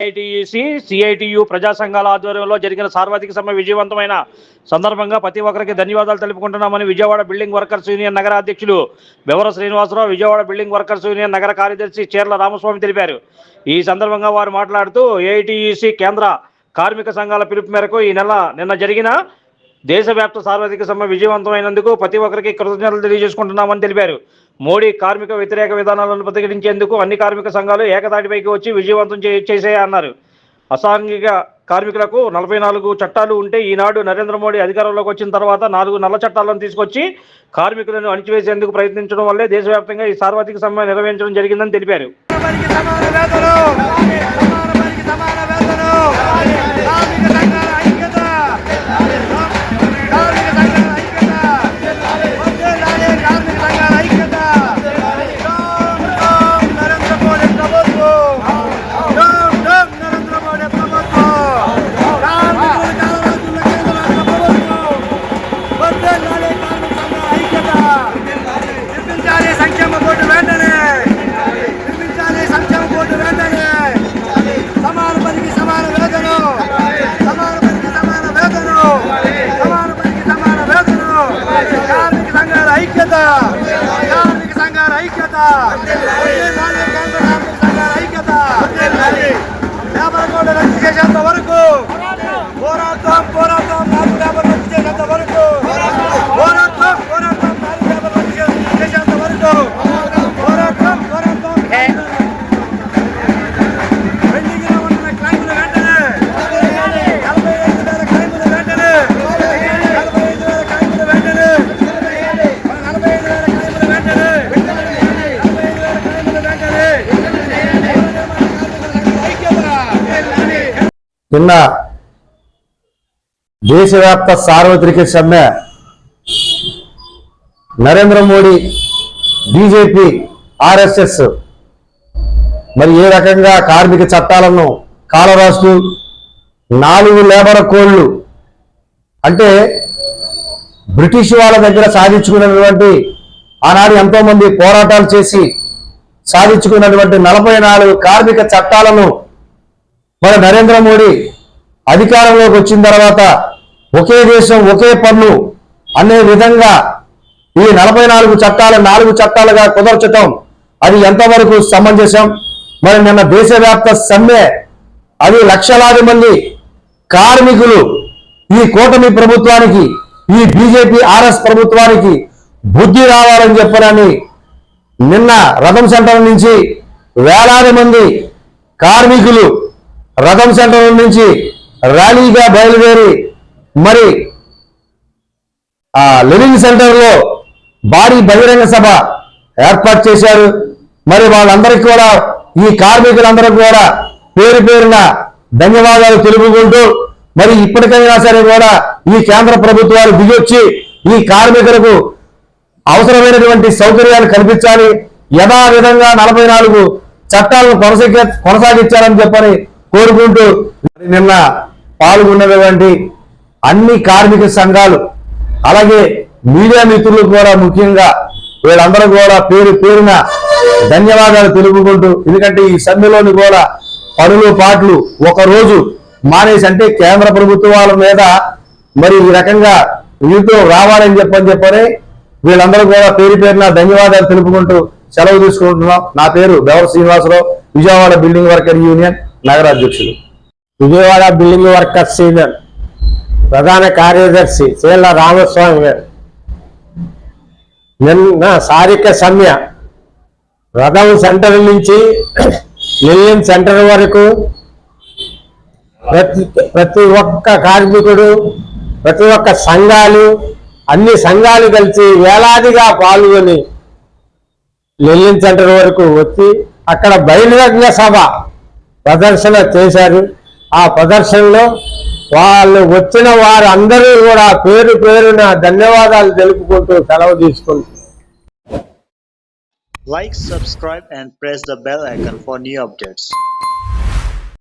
ITUC CITU ప్రజా సంఘాల ఆధ్వర్యంలో జరిగిన సార్వత్రిక సమ్మె విజయవంతమైన సందర్భంగా ప్రతి ఒక్కరికి ధన్యవాదాలు తెలుపుకుంటున్నామని విజయవాడ బిల్డింగ్ వర్కర్స్ యూనియన్ నగర అధ్యక్షులు Bevara Srinivasarao, Vijayawada building workers union నగర కార్యదర్శి చీర్ల రామస్వామి తెలిపారు. ఈ సందర్భంగా వారు మాట్లాడుతూ ఏఐటీయూసీ కేంద్ర కార్మిక సంఘాల పిలుపు మేరకు నిన్న జరిగిన దేశవ్యాప్త సార్వత్రిక సమ్మె విజయవంతమైనందుకు ప్రతి ఒక్కరికి కృతజ్ఞతలు తెలియజేసుకుంటున్నామని తెలిపారు. మోడీ కార్మిక వ్యతిరేక విధానాలను ప్రతిఘటించేందుకు అన్ని కార్మిక సంఘాలు ఏకతాటిపైకి వచ్చి విజయవంతం చేశాయన్నారు. అసాంఘిక కార్మికులకు 44 చట్టాలు ఉంటే ఈనాడు నరేంద్ర మోడీ అధికారంలోకి వచ్చిన తర్వాత 4 నల్ల చట్టాలను తీసుకొచ్చి కార్మికులను అణిచివేసేందుకు ప్రయత్నించడం వల్లే దేశవ్యాప్తంగా ఈ సార్వత్రిక సమ్మె నిర్వహించడం జరిగిందని తెలిపారు. నిన్న దేశవ్యాప్త సార్వత్రిక సమ్మె నరేంద్ర మోడీ, బీజేపీ, ఆర్ఎస్ఎస్ మరి ఏ రకంగా కార్మిక చట్టాలను కాలరాస్తూ 4 లేబర్ కోడ్లు అంటే బ్రిటిష్ వాళ్ళ దగ్గర సాధించుకున్నటువంటి ఆనాడు ఎంతో మంది పోరాటాలు చేసి సాధించుకున్నటువంటి 44 కార్మిక చట్టాలను మన నరేంద్ర మోడీ అధికారంలోకి వచ్చిన తర్వాత ఒకే దేశం ఒకే పన్ను అనే విధంగా ఈ 44 చట్టాలు 4 చట్టాలుగా కుదర్చటం అది ఎంతవరకు సమంజసం? మరి నిన్న దేశవ్యాప్త సమ్మె అది లక్షలాది మంది కార్మికులు ఈ కూటమి ప్రభుత్వానికి, ఈ బీజేపీ ఆర్ఎస్ ప్రభుత్వానికి బుద్ధి రావాలని చెప్పనని నిన్న రథం సెంటర్ నుంచి వేలాది మంది కార్మికులు రథం సెంటర్ నుంచి ర్యాలీగా బయలుదేరి మరి లివింగ్ సెంటర్లో భారీ బహిరంగ సభ ఏర్పాటు చేశారు. మరి వాళ్ళందరికీ కూడా, ఈ కార్మికులందరికీ కూడా పేరు పేరున ధన్యవాదాలు తెలుపుకుంటూ మరి ఇప్పటికైనా సరే కూడా ఈ కేంద్ర ప్రభుత్వాలు దిగొచ్చి ఈ కార్మికులకు అవసరమైనటువంటి సౌకర్యాలు కల్పించాలి, యథావిధంగా 44 చట్టాలను కొనసాగించాలని చెప్పని కోరుకుంటూ నిన్న పాల్గొన్నటువంటి అన్ని కార్మిక సంఘాలు అలాగే మీడియా మిత్రులు కూడా ముఖ్యంగా వీళ్ళందరూ కూడా పేరు పేరున ధన్యవాదాలు తెలుపుకుంటూ, ఎందుకంటే ఈ సమ్మెలోని కూడా పనులు పాటలు ఒక రోజు మానేసి, అంటే కేంద్ర ప్రభుత్వాల మీద మరి ఈ రకంగా వీటితో రావాలని చెప్పని వీళ్ళందరూ కూడా పేరు పేరున ధన్యవాదాలు తెలుపుకుంటూ సెలవు తీసుకుంటున్నాం. నా పేరు Bevara Srinivasarao, Vijayawada building worker union నగర అధ్యక్షులు. విజయవాడ బిల్డింగ్ వర్కర్స్ యూనియన్ ప్రధాన కార్యదర్శి చీర్ల రామస్వామి గారు నిన్న సారిక సమ్మె రథం సెంటర్ నుంచి లివింగ్ సెంటర్ వరకు ప్రతి ఒక్క కార్మికుడు, ప్రతి ఒక్క సంఘాలు, అన్ని సంఘాలు కలిసి వేలాదిగా పాల్గొని లివింగ్ సెంటర్ వరకు వచ్చి అక్కడ బహిరంగ సభ ప్రదర్శన చేశారు. ఆ ప్రదర్శనలో వాళ్ళు వచ్చిన వారందరూ కూడా పేరు పేరున ధన్యవాదాలు తెలుపుకుంటూ సెలవు తీసుకుంటారు. Like, subscribe and press the bell icon for new updates.